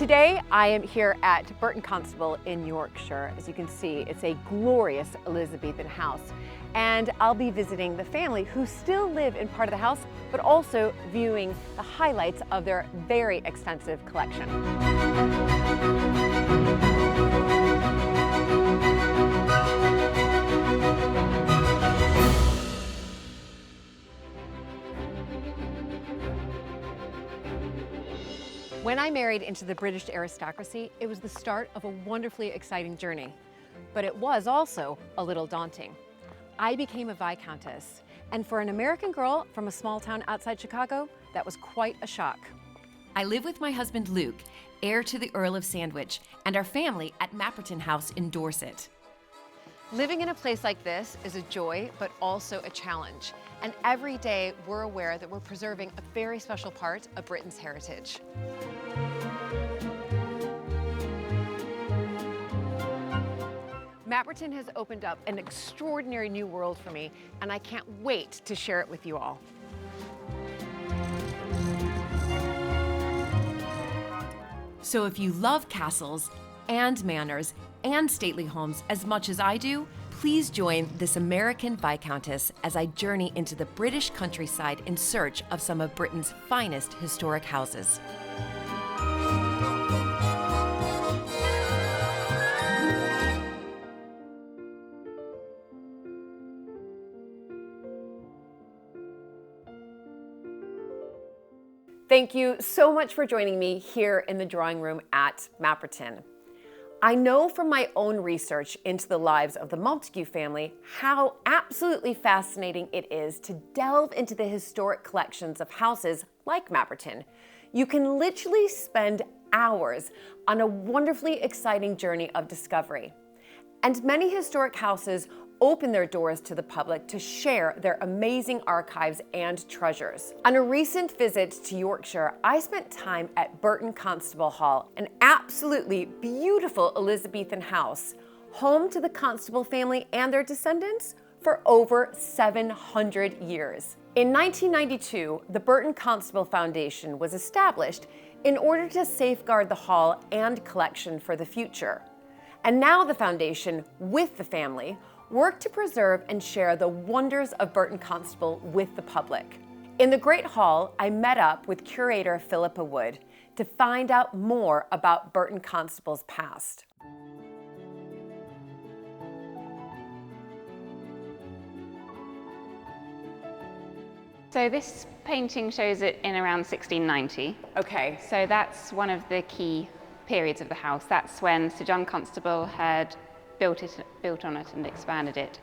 Today I am here at Burton Constable in Yorkshire. As you can see, it's a glorious Elizabethan house. And I'll be visiting the family who still live in part of the house, but also viewing the highlights of their very extensive collection. When I married into the British aristocracy, it was the start of a wonderfully exciting journey. But it was also a little daunting. I became a Viscountess, and for an American girl from a small town outside Chicago, that was quite a shock. I live with my husband Luke, heir to the Earl of Sandwich, and our family at Mapperton House in Dorset. Living in a place like this is a joy, but also a challenge. And every day we're aware that we're preserving a very special part of Britain's heritage. Mapperton has opened up an extraordinary new world for me, and I can't wait to share it with you all. So if you love castles and manors and stately homes as much as I do, please join this American Viscountess as I journey into the British countryside in search of some of Britain's finest historic houses. Thank you so much for joining me here in the drawing room at Mapperton. I know from my own research into the lives of the Montague family how absolutely fascinating it is to delve into the historic collections of houses like Mapperton. You can literally spend hours on a wonderfully exciting journey of discovery. And many historic houses open their doors to the public to share their amazing archives and treasures. On a recent visit to Yorkshire, I spent time at Burton Constable Hall, an absolutely beautiful Elizabethan house, home to the Constable family and their descendants for over 700 years. In 1992, the Burton Constable Foundation was established in order to safeguard the hall and collection for the future. And now the foundation, with the family, work to preserve and share the wonders of Burton Constable with the public. In the Great Hall, I met up with curator Philippa Wood to find out more about Burton Constable's past. So this painting shows it in around 1690. Okay. So that's one of the key periods of the house. That's when Sir John Constable had built on it and expanded it.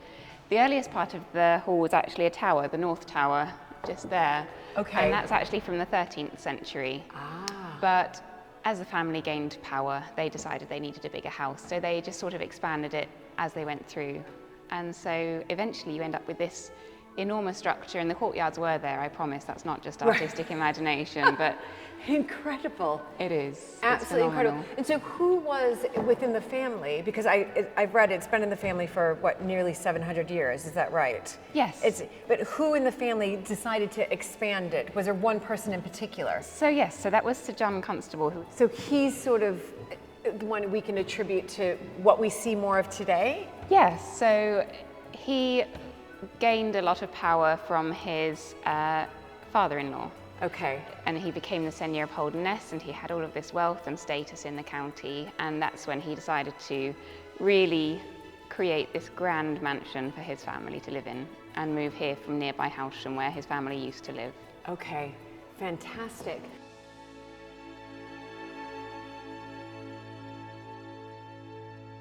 The earliest part of the hall was actually a tower, the North Tower, just there. Okay. And that's actually from the 13th century. Ah. But as the family gained power, they decided they needed a bigger house. So they just sort of expanded it as they went through. And so eventually you end up with this enormous structure, and the courtyards were there, I promise. That's not just artistic imagination, but incredible. It is. Absolutely incredible. And so who was within the family? Because I've read it's been in the family for, what, nearly 700 years, is that right? Yes. But who in the family decided to expand it? Was there one person in particular? So yes, so that was Sir John Constable. So he's sort of the one we can attribute to what we see more of today? Yes, so he gained a lot of power from his father-in-law. Okay. And he became the Seigneur of Holderness, and he had all of this wealth and status in the county, and that's when he decided to really create this grand mansion for his family to live in and move here from nearby Howsham, where his family used to live. Okay, fantastic.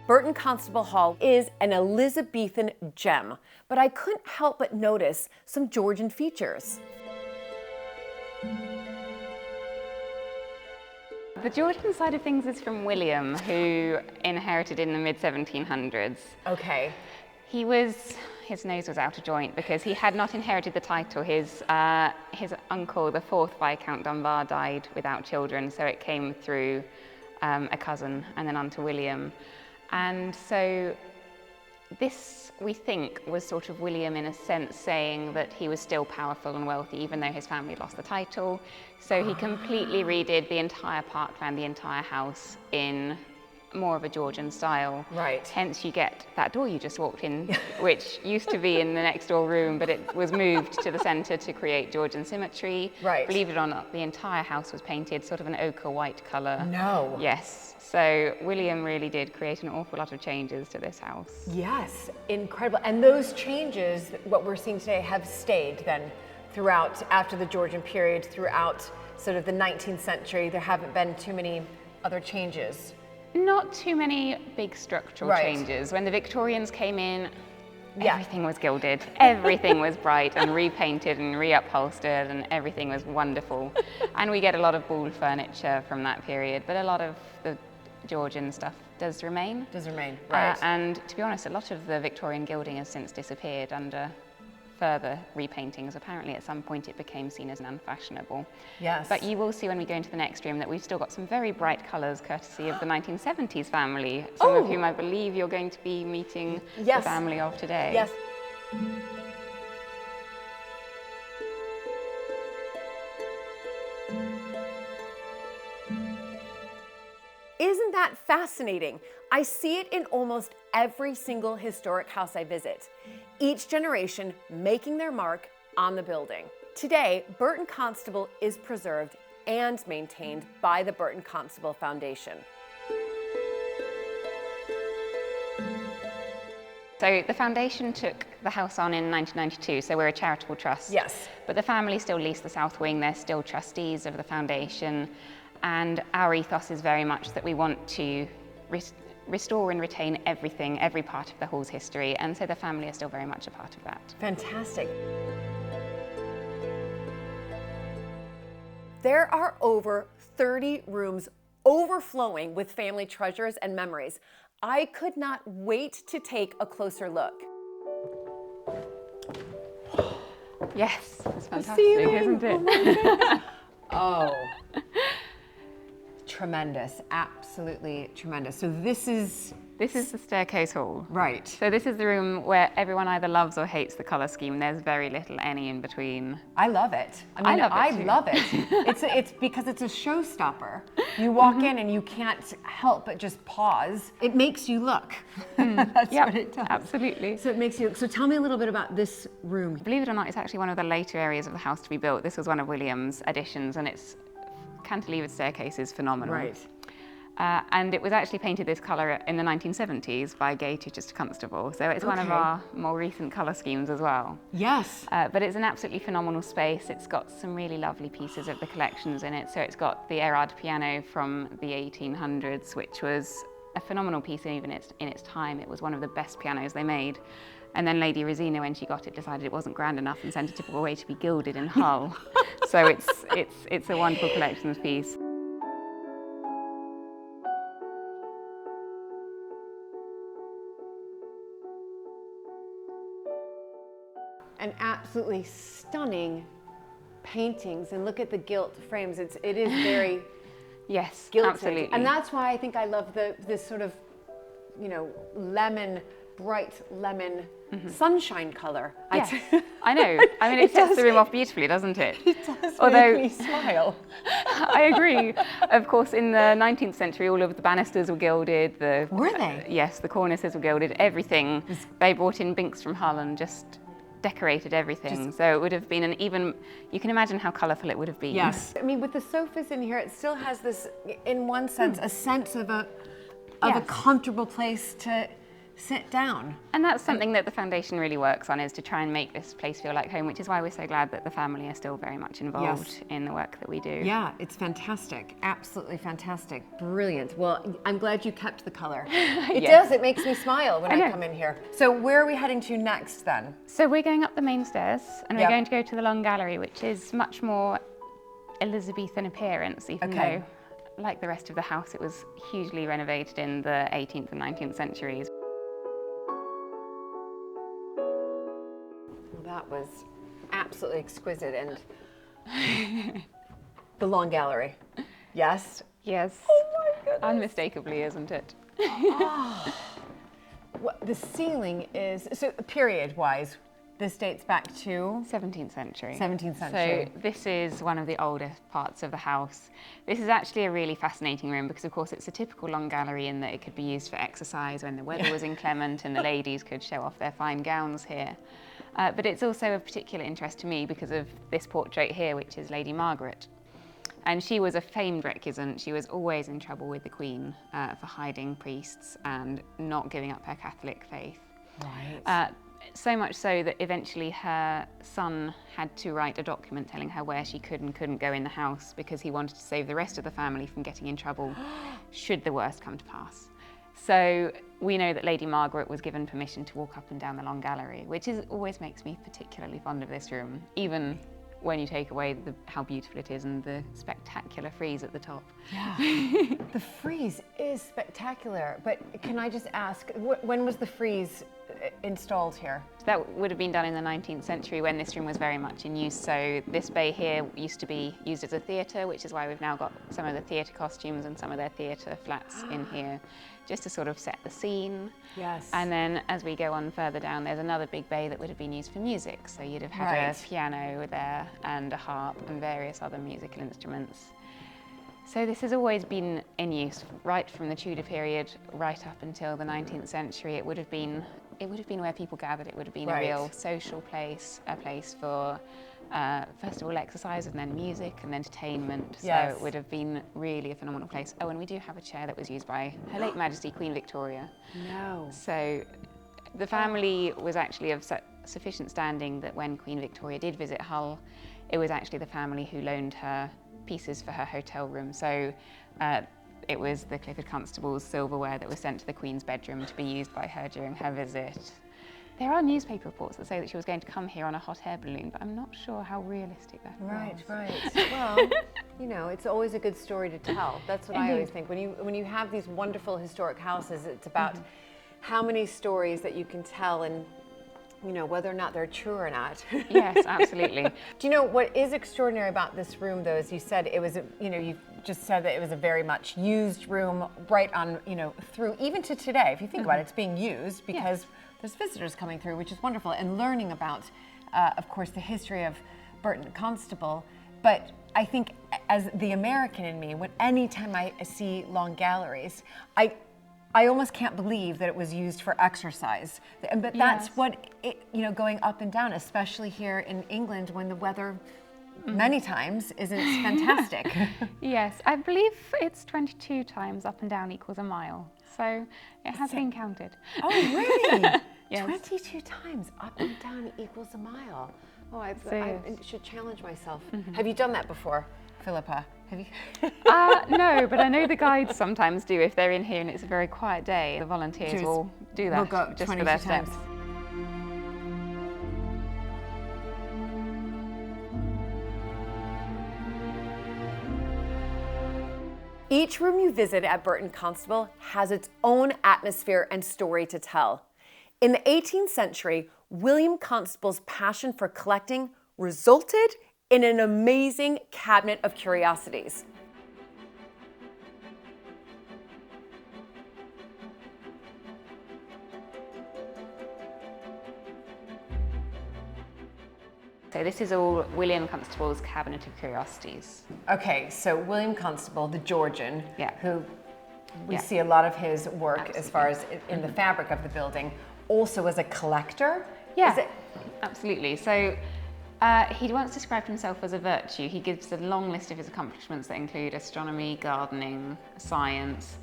Burton Constable Hall is an Elizabethan gem, but I couldn't help but notice some Georgian features. The Georgian side of things is from William, who inherited in the mid-1700s. Okay. His nose was out of joint because he had not inherited the title. His uncle, the 4th Viscount Dunbar, died without children, so it came through a cousin and then on to William. And so this, we think, was sort of William in a sense saying that he was still powerful and wealthy even though his family lost the title. So he completely redid the entire parkland, the entire house in more of a Georgian style. Right. Hence you get that door you just walked in, which used to be in the next door room, but it was moved to the centre to create Georgian symmetry. Right. Believe it or not, the entire house was painted sort of an ochre white colour. No. Yes. So William really did create an awful lot of changes to this house. Yes, incredible. And those changes, what we're seeing today, have stayed then throughout, after the Georgian period, throughout sort of the 19th century. There haven't been too many other changes. Not too many big structural changes. When the Victorians came in, everything was gilded. Everything was bright and repainted and reupholstered, and everything was wonderful. And we get a lot of ball furniture from that period, but a lot of the Georgian stuff does remain. Right. And to be honest, a lot of the Victorian gilding has since disappeared under further repaintings. Apparently at some point it became seen as unfashionable. Yes. But you will see when we go into the next room that we've still got some very bright colours courtesy of the 1970s family, some of whom I believe you're going to be meeting the family of today. Yes. Isn't that fascinating? I see it in almost every single historic house I visit, each generation making their mark on the building. Today, Burton Constable is preserved and maintained by the Burton Constable Foundation. So the foundation took the house on in 1992, so we're a charitable trust. Yes. But the family still lease the south wing, they're still trustees of the foundation, and our ethos is very much that we want to restore and retain everything, every part of the hall's history, and so the family are still very much a part of that. Fantastic. There are over 30 rooms overflowing with family treasures and memories. I could not wait to take a closer look. Yes, it's fantastic, isn't it? Oh, tremendous, absolutely tremendous. So this is the staircase hall. right. So this is the room where everyone either loves or hates the colour scheme. There's very little any in between. I love it. I love it. It's because it's a showstopper. You walk in and you can't help but just pause. It makes you look. That's what it does. Absolutely. So it makes you. So tell me a little bit about this room. Believe it or not, it's actually one of the later areas of the house to be built. This was one of William's additions, and its cantilevered staircase is phenomenal. Right. And it was actually painted this colour in the 1970s by Georgian Constable, so it's one of our more recent colour schemes as well. Yes. But it's an absolutely phenomenal space. It's got some really lovely pieces of the collections in it. So it's got the Erard piano from the 1800s, which was a phenomenal piece even in its time. It was one of the best pianos they made. And then Lady Rosina, when she got it, decided it wasn't grand enough and sent it away to be gilded in Hull. So it's a wonderful collections piece. And absolutely stunning paintings, and look at the gilt frames. It is very Yes, gilded. absolutely. And that's why I think I love this sort of, bright lemon sunshine color. Yes, I know. I mean, it sets the room off beautifully, doesn't it? It does Although, make me smile. I agree. Of course, in the 19th century, all of the banisters were gilded. Were they? Yes, the cornices were gilded. Everything. They brought in Binks from Hull and just decorated everything. So it would have been you can imagine how colourful it would have been. Yes. I mean, with the sofas in here, it still has this, in one sense, a sense of a comfortable place to sit down. And that's something that the foundation really works on, is to try and make this place feel like home, which is why we're so glad that the family are still very much involved in the work that we do. Yeah, it's fantastic. Absolutely fantastic. Brilliant. Well, I'm glad you kept the color. It does. It makes me smile when I come in here. So where are we heading to next then? So we're going up the main stairs, and we're going to go to the long gallery, which is much more Elizabethan appearance, even though, like the rest of the house, it was hugely renovated in the 18th and 19th centuries. That was absolutely exquisite. And the long gallery. Yes? Yes. Oh my goodness. Unmistakably, isn't it? the ceiling is, so period-wise, this dates back to? 17th century. 17th century. So this is one of the oldest parts of the house. This is actually a really fascinating room because, of course, it's a typical long gallery in that it could be used for exercise when the weather was inclement and the ladies could show off their fine gowns here. But it's also of particular interest to me because of this portrait here, which is Lady Margaret. And she was a famed recusant. She was always in trouble with the Queen for hiding priests and not giving up her Catholic faith. Right. So much so that eventually her son had to write a document telling her where she could and couldn't go in the house because he wanted to save the rest of the family from getting in trouble should the worst come to pass. So we know that Lady Margaret was given permission to walk up and down the long gallery, which always makes me particularly fond of this room, even when you take away how beautiful it is and the spectacular frieze at the top. Yeah, the frieze is spectacular, but can I just ask, when was the frieze installed here? That would have been done in the 19th century when this room was very much in use. So this bay here used to be used as a theatre, which is why we've now got some of the theatre costumes and some of their theatre flats in here, just to sort of set the scene. Yes. And then as we go on further down, there's another big bay that would have been used for music. So you'd have had a piano there and a harp and various other musical instruments. So this has always been in use, right from the Tudor period, right up until the 19th century. It would have been where people gathered. It would have been a real social place, a place for, first of all, exercise and then music and entertainment. Yes. So it would have been really a phenomenal place. Oh, and we do have a chair that was used by Her late Majesty Queen Victoria. No. So the family was actually of sufficient standing that when Queen Victoria did visit Hull, it was actually the family who loaned her pieces for her hotel room. So it was the Clifford Constable's silverware that was sent to the Queen's bedroom to be used by her during her visit. There are newspaper reports that say that she was going to come here on a hot air balloon, but I'm not sure how realistic that was. Right. Well, you know, it's always a good story to tell. That's what I always think. When you have these wonderful historic houses, it's about how many stories that you can tell and, you know, whether or not they're true or not. Yes, absolutely. Do you know what is extraordinary about this room, though, as you said, it was, you just said that it was a very much used room right on, through, even to today. If you think about it, it's being used because there's visitors coming through, which is wonderful, and learning about, of course, the history of Burton Constable. But I think as the American in me, anytime I see long galleries, I almost can't believe that it was used for exercise. But that's what, going up and down, especially here in England when the weather many times isn't fantastic. Yes, I believe it's 22 times up and down equals a mile. So it has been counted. Oh, really? Yes. 22 times up and down equals a mile. Oh, I should challenge myself. Have you done that before, Philippa? Have you? No, but I know the guides sometimes do if they're in here and it's a very quiet day. The volunteers will do that go just for their times. steps. Each room you visit at Burton Constable has its own atmosphere and story to tell. In the 18th century, William Constable's passion for collecting resulted in an amazing cabinet of curiosities. So this is all William Constable's cabinet of curiosities. Okay, so William Constable, the Georgian, who we see a lot of his work as far as in the fabric of the building, also as a collector? Yeah, absolutely. So he once described himself as a virtue. He gives a long list of his accomplishments that include astronomy, gardening, science.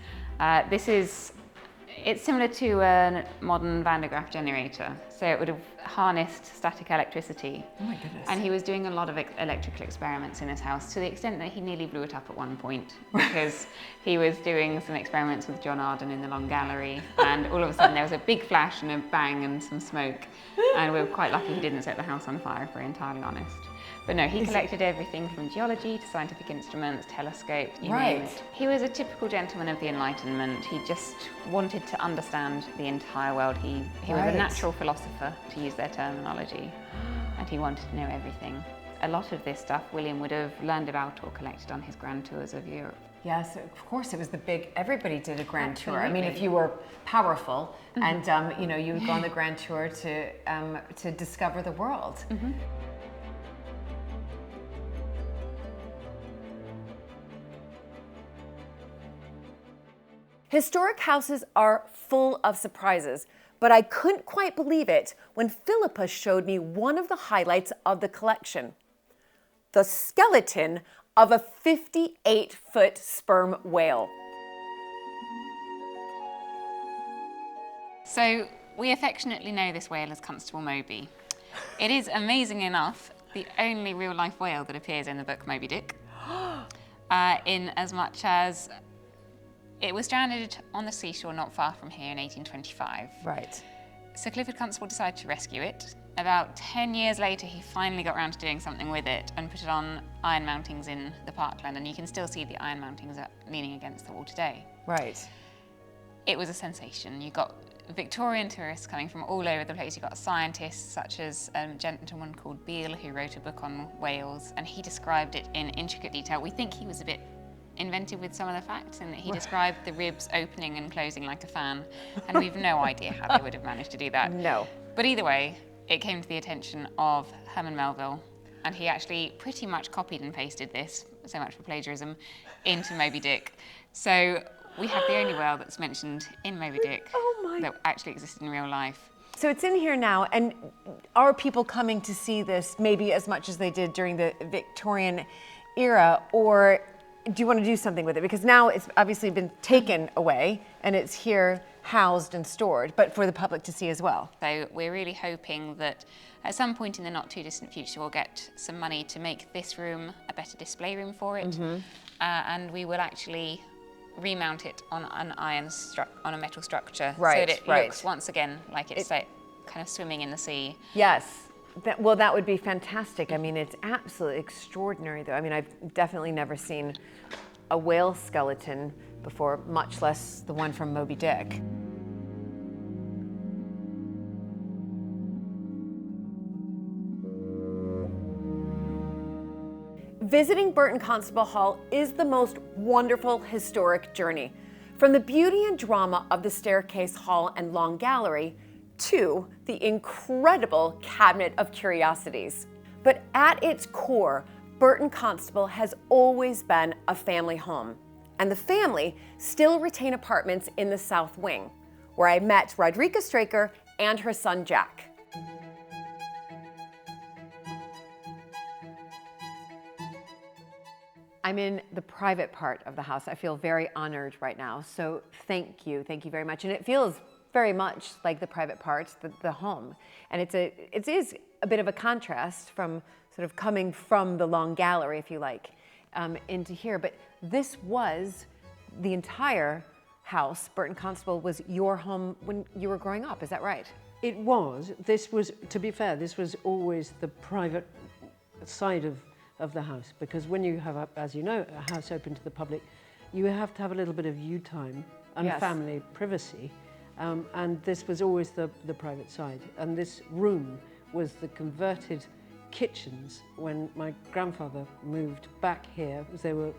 It's similar to a modern Van de Graaff generator. So it would have harnessed static electricity. Oh my goodness. And he was doing a lot of electrical experiments in his house to the extent that he nearly blew it up at one point because he was doing some experiments with John Arden in the Long Gallery, and all of a sudden there was a big flash and a bang and some smoke. And we were quite lucky he didn't set the house on fire, if we're entirely honest. But no, he collected everything from geology to scientific instruments, telescopes, you name it. He was a typical gentleman of the Enlightenment. He just wanted to understand the entire world. He was a natural philosopher, to use their terminology, and he wanted to know everything. A lot of this stuff William would have learned about or collected on his grand tours of Europe. Yes, of course, it was the big, everybody did a grand tour. I mean, if Absolutely. you were powerful and, you know, you would go on the grand tour to discover the world. Historic houses are full of surprises, but I couldn't quite believe it when Philippa showed me one of the highlights of the collection: the skeleton of a 58-foot sperm whale. So we affectionately know this whale as Constable Moby. It is, amazing enough, the only real-life whale that appears in the book Moby Dick, in as much as it was stranded on the seashore not far from here in 1825. Right. Sir Clifford Constable decided to rescue it. About 10 years later, he finally got around to doing something with it and put it on iron mountings in the parkland, and you can still see the iron mountings leaning against the wall today. Right. It was a sensation. You got Victorian tourists coming from all over the place. You got scientists such as a gentleman called Beale, who wrote a book on whales, and he described it in intricate detail. We think he was a bit inventive with some of the facts, in that he described the ribs opening and closing like a fan, and we've no idea how they would have managed to do that. No. But either way, it came to the attention of Herman Melville, and he actually pretty much copied and pasted this, so much for plagiarism, into Moby Dick. So we have the only whale that's mentioned in Moby Dick that actually existed in real life. So it's in here now, and are people coming to see this maybe as much as they did during the Victorian era, or do you want to do something with it? Because now it's obviously been taken away and it's here housed and stored, but for the public to see as well. So we're really hoping that at some point in the not too distant future we'll get some money to make this room a better display room for it, and we will actually remount it on an on a metal structure, so that it looks once again like it's like kind of swimming in the sea. Yes. Well, that would be fantastic. I mean, it's absolutely extraordinary, though. I mean, I've definitely never seen a whale skeleton before, much less the one from Moby Dick. Visiting Burton Constable Hall is the most wonderful historic journey. From the beauty and drama of the staircase hall and long gallery to the incredible cabinet of curiosities. But at its core, Burton Constable has always been a family home. And the family still retain apartments in the South Wing, where I met Rodrika Straker and her son Jack. I'm in the private part of the house. I feel very honored right now, so thank you very much. And it feels very much like the private part, the home. And it is a bit of a contrast from sort of coming from the long gallery, if you like, into here. But this was the entire house. Burton Constable was your home when you were growing up, is that right? It was. This was, to be fair, this was always the private side of the house, because when you have, as you know, a house open to the public, you have to have a little bit of you time and family privacy. And this was always the private side. And this room was the converted kitchens when my grandfather moved back here. They were,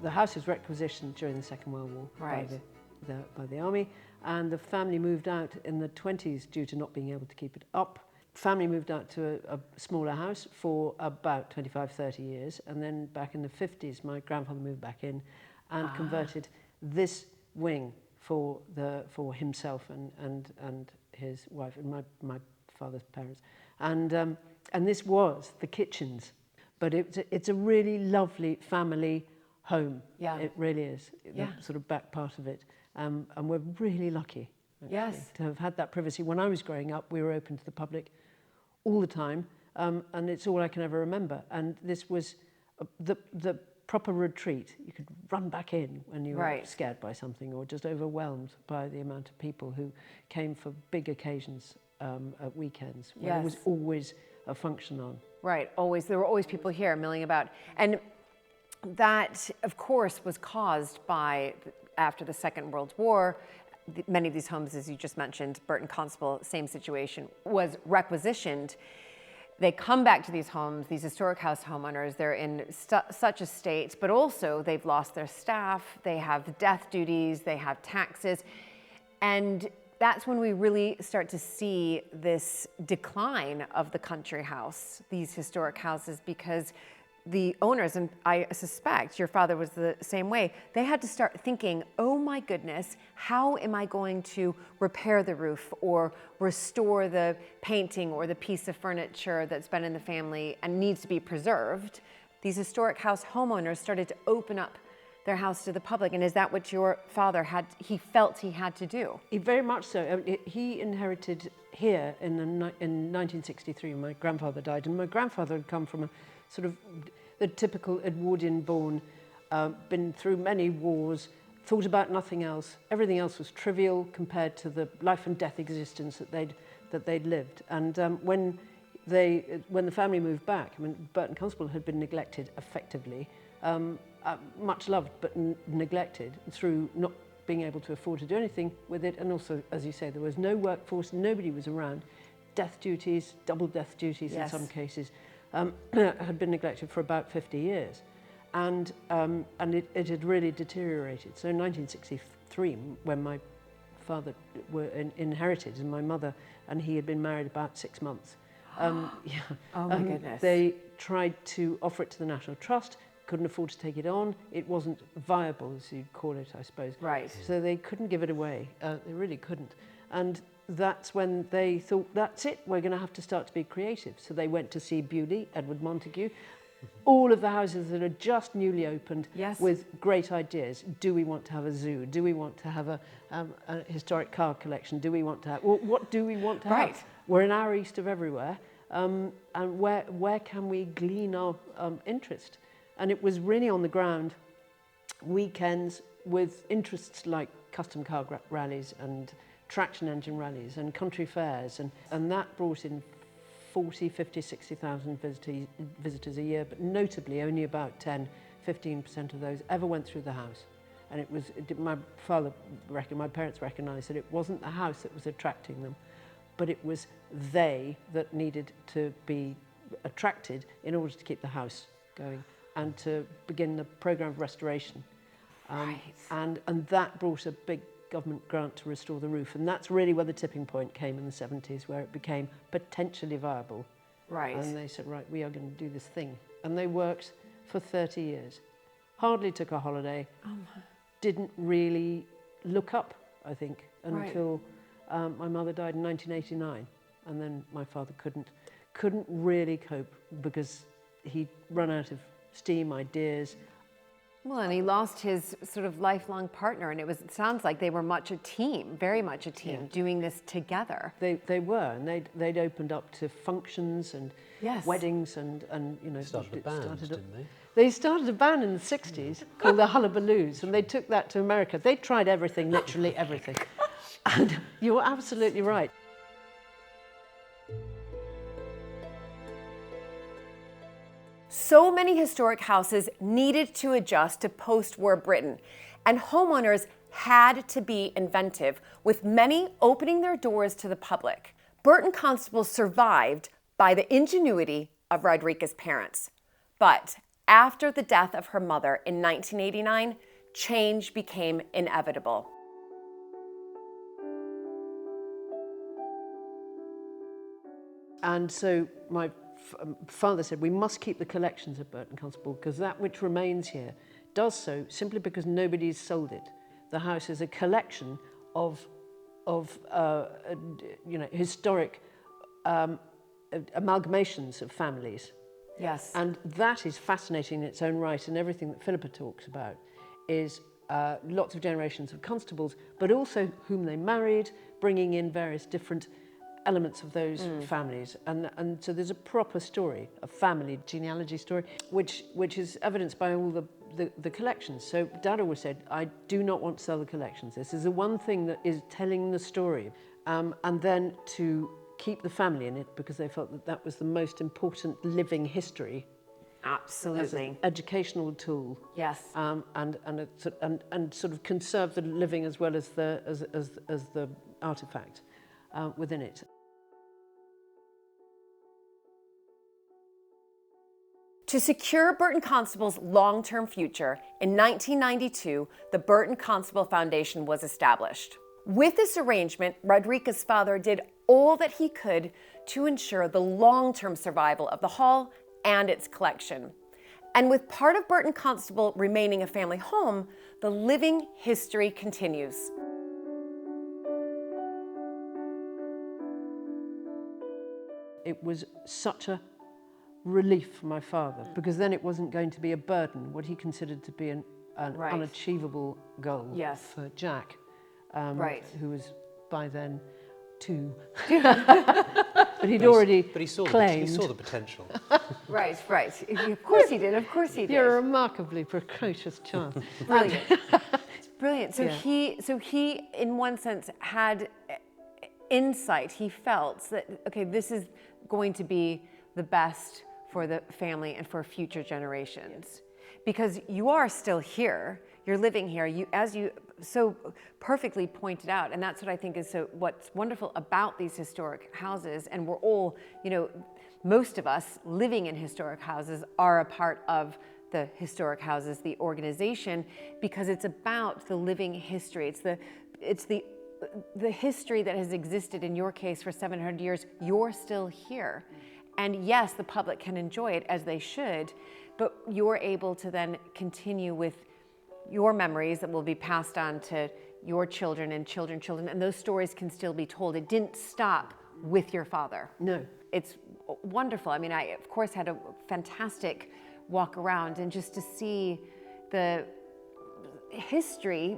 the house was requisitioned during the Second World War by the army, and the family moved out in the 20s due to not being able to keep it up. Family moved out to a smaller house for about 25, 30 years, and then back in the 50s, my grandfather moved back in and converted this wing for himself and his wife and my father's parents, and this was the kitchens, but it's a really lovely family home. Yeah, it really is. The sort of back part of it, and we're really lucky. Actually, to have had that privacy. When I was growing up, we were open to the public all the time, and it's all I can ever remember. And this was the proper retreat. You could run back in when you were scared by something or just overwhelmed by the amount of people who came for big occasions at weekends, when there was always a function on. Right, always. There were always people here milling about. And that, of course, was caused by, after the Second World War, many of these homes, as you just mentioned, Burton Constable, same situation, was requisitioned. They come back to these homes, these historic house homeowners, they're in such a state, but also they've lost their staff, they have death duties, they have taxes. And that's when we really start to see this decline of the country house, these historic houses, because the owners, and I suspect your father was the same way, they had to start thinking, oh my goodness, how am I going to repair the roof or restore the painting or the piece of furniture that's been in the family and needs to be preserved? These historic house homeowners started to open up their house to the public. And is that what your father he felt he had to do? Very much so. I mean, he inherited here in 1963, my grandfather died, and my grandfather had come from a sort of the typical Edwardian-born, been through many wars, thought about nothing else. Everything else was trivial compared to the life and death existence that they'd lived. And when the family moved back, I mean, Burton Constable had been neglected effectively, much loved but neglected through not being able to afford to do anything with it. And also, as you say, there was no workforce, nobody was around. Death duties, double death duties in some cases, had been neglected for about 50 years. And it had really deteriorated. So in 1963, when my father inherited, and my mother and he had been married about 6 months, Oh my goodness. They tried to offer it to the National Trust, couldn't afford to take it on. It wasn't viable, as you'd call it, I suppose. Right. So they couldn't give it away. They really couldn't. And that's when they thought, that's it, we're going to have to start to be creative. So they went to see Bewley, Edward Montagu, all of the houses that are just newly opened with great ideas. Do we want to have a zoo? Do we want to have a historic car collection? Do we want to have, well, what do we want to have? We're an hour east of everywhere. And where can we glean our interest? And it was really on the ground, weekends with interests like custom car rallies and traction engine rallies and country fairs. And that brought in 40, 50, 60,000 visitors a year, but notably only about 10, 15% of those ever went through the house. And it was, my parents recognised that it wasn't the house that was attracting them, but it was they that needed to be attracted in order to keep the house going and to begin the programme of restoration. And that brought a big government grant to restore the roof. And that's really where the tipping point came in the 70s, where it became potentially viable. Right. And they said, right, we are going to do this thing. And they worked for 30 years. Hardly took a holiday. Didn't really look up, I think, until my mother died in 1989. And then my father couldn't really cope because he'd run out of steam, ideas. Well, and he lost his sort of lifelong partner, and it sounds like they were much a team, very much a team, doing this together. They were, and they'd opened up to functions and weddings and you know. Started a band, didn't they? They started a band in the 60s called the Hullabaloos, and they took that to America. They tried everything, literally everything. And you're absolutely right. So many historic houses needed to adjust to post-war Britain, and homeowners had to be inventive, with many opening their doors to the public. Burton Constable survived by the ingenuity of Rodriguez's parents. But after the death of her mother in 1989, change became inevitable. And so my father said, we must keep the collections of Burton Constable, because that which remains here does so simply because nobody's sold it. The house is a collection of you know, historic amalgamations of families. Yes. And that is fascinating in its own right, and everything that Philippa talks about is lots of generations of constables, but also whom they married, bringing in various different elements of those families, and so there's a proper story, a family genealogy story, which is evidenced by all the collections. So Dad always said, I do not want to sell the collections. This is the one thing that is telling the story, and then to keep the family in it, because they felt that that was the most important living history. Absolutely. As an educational tool. Yes. And sort of conserve the living as well as the artifact within it. To secure Burton Constable's long-term future, in 1992, the Burton Constable Foundation was established. With this arrangement, Rodriguez's father did all that he could to ensure the long-term survival of the hall and its collection. And with part of Burton Constable remaining a family home, the living history continues. It was such a relief for my father, because then it wasn't going to be a burden, what he considered to be an Right. unachievable goal Yes. for Jack, Right. who was by then 2. But he'd already But he saw claimed. the potential. Right, right. Of course he did, of course he did. You're a remarkably precocious child. Brilliant. It's brilliant. So Yeah. he, in one sense, had insight. He felt that, okay, this is going to be the best for the family and for future generations. Because you are still here, you're living here, as you so perfectly pointed out, and that's what I think is what's wonderful about these historic houses, and we're all, most of us living in historic houses are a part of the historic houses, the organization, because it's about the living history. It's the history that has existed in your case for 700 years. You're still here. And yes, the public can enjoy it as they should, but you're able to then continue with your memories that will be passed on to your children and children, and those stories can still be told. It didn't stop with your father. No. It's wonderful. I mean, I, of course, had a fantastic walk around, and just to see the history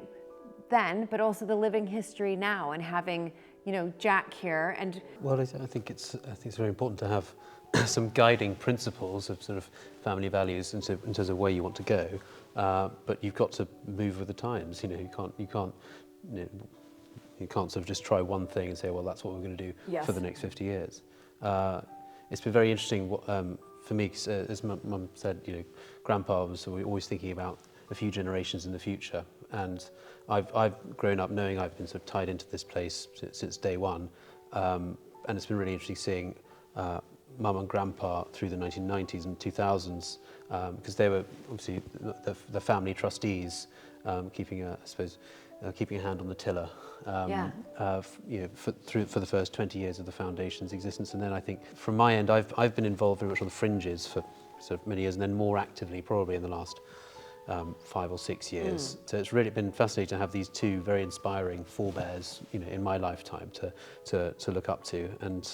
then, but also the living history now, and having, Jack here. And Well, I think it's very important to have some guiding principles of sort of family values in terms of where you want to go, but you've got to move with the times. You can't sort of just try one thing and say, well, that's what we're going to do for the next 50 years. It's been very interesting for me, 'cause, as Mum said, Grandpa was always thinking about a few generations in the future, and I've grown up knowing I've been sort of tied into this place since day one, and it's been really interesting seeing Mum and Grandpa through the 1990s and 2000s, because they were obviously the family trustees, keeping a hand on the tiller, for the first 20 years of the foundation's existence. And then I think from my end, I've been involved very much on the fringes for sort of many years, and then more actively probably in the last 5 or 6 years. So it's really been fascinating to have these two very inspiring forebears, in my lifetime to look up to. And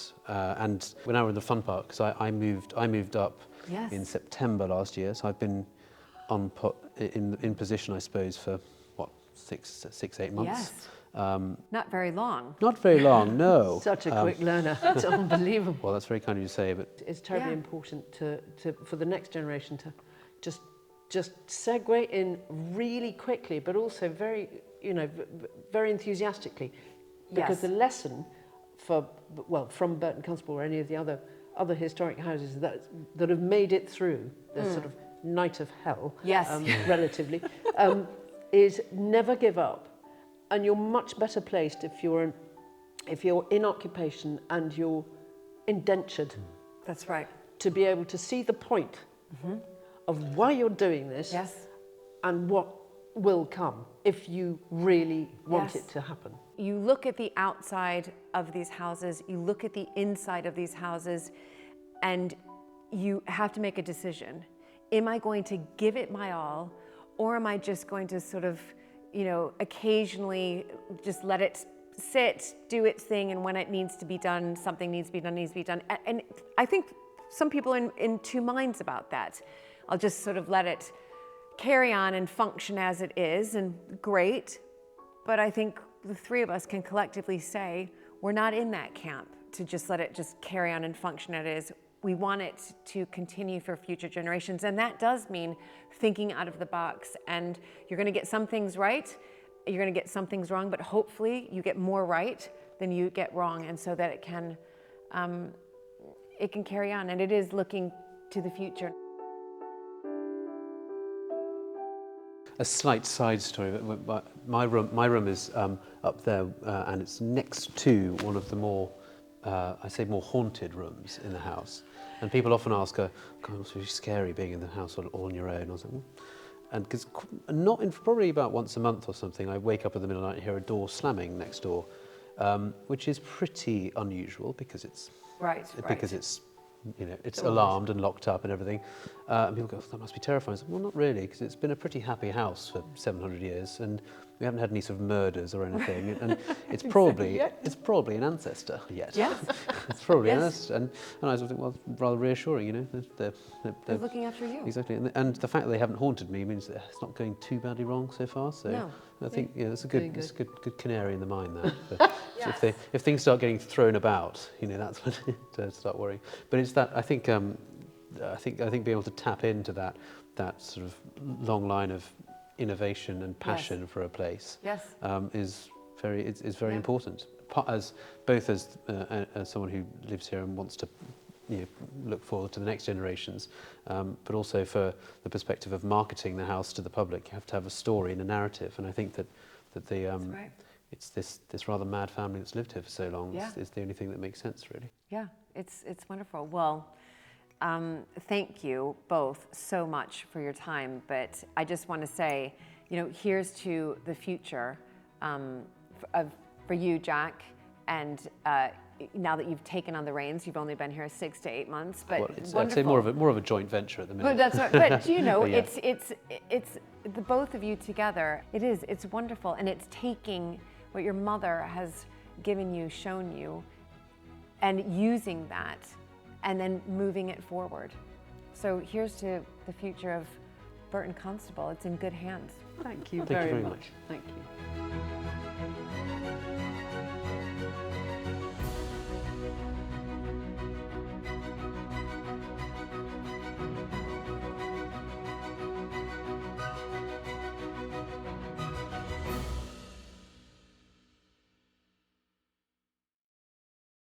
we're now in the fun part, because I moved up in September last year. So I've been in position, I suppose, for what, 8 months. yes, not very long. Not very long, no. Such a quick learner. It's unbelievable. Well, that's very kind of you to say, but It's terribly important for the next generation to just segue in really quickly, but also very, very enthusiastically, because the lesson from Burton Constable or any of the other historic houses that have made it through the sort of night of hell, relatively, is never give up, and you're much better placed if you're in occupation and you're indentured. That's right. To be able to see the point of why you're doing this, and what will come if you really want it to happen. You look at the outside of these houses, you look at the inside of these houses, and you have to make a decision. Am I going to give it my all, or am I just going to sort of, occasionally just let it sit, do its thing, and when it needs to be done, something needs to be done. And I think some people are in two minds about that. I'll just sort of let it carry on and function as it is, and great. But I think the three of us can collectively say we're not in that camp to just let it just carry on and function as it is. We want it to continue for future generations, and that does mean thinking out of the box. And you're going to get some things right, you're going to get some things wrong, but hopefully you get more right than you get wrong, and so that it can carry on, and it is looking to the future. a slight side story. My room is up there, and it's next to one of the more I say more haunted rooms in the house. And people often ask, God, it's really scary being in the house all on your own. I was like, and because probably about once a month or something, I wake up in the middle of the night and hear a door slamming next door, which is pretty unusual because it's it's alarmed and locked up and everything. And people go, that must be terrifying. I said, well, not really, because it's been a pretty happy house for 700 years, and we haven't had any sort of murders or anything. And it's probably an ancestor yet. Yes. It's probably an ancestor. And I was thinking, well, rather reassuring, They're looking after you. Exactly. And the fact that they haven't haunted me means that it's not going too badly wrong so far. So no. I think it's a good canary in the mine there. Yes. So if things start getting thrown about, that's when to start worrying. But it's that I think being able to tap into that sort of long line of innovation and passion for a place is very important. As someone who lives here and wants to look forward to the next generations, but also for the perspective of marketing the house to the public, you have to have a story and a narrative. And I think that it's this rather mad family that's lived here for so long is the only thing that makes sense, really. Yeah, it's wonderful. Well, thank you both so much for your time. But I just want to say, here's to the future for you, Jack, and now that you've taken on the reins. You've only been here 6 to 8 months, but I'd say more of a joint venture at the minute. But that's right. But But it's the both of you together. It's wonderful, and it's taking what your mother has given you, shown you, and using that, and then moving it forward. So here's to the future of Burton Constable. It's in good hands. Thank you very much. Thank you.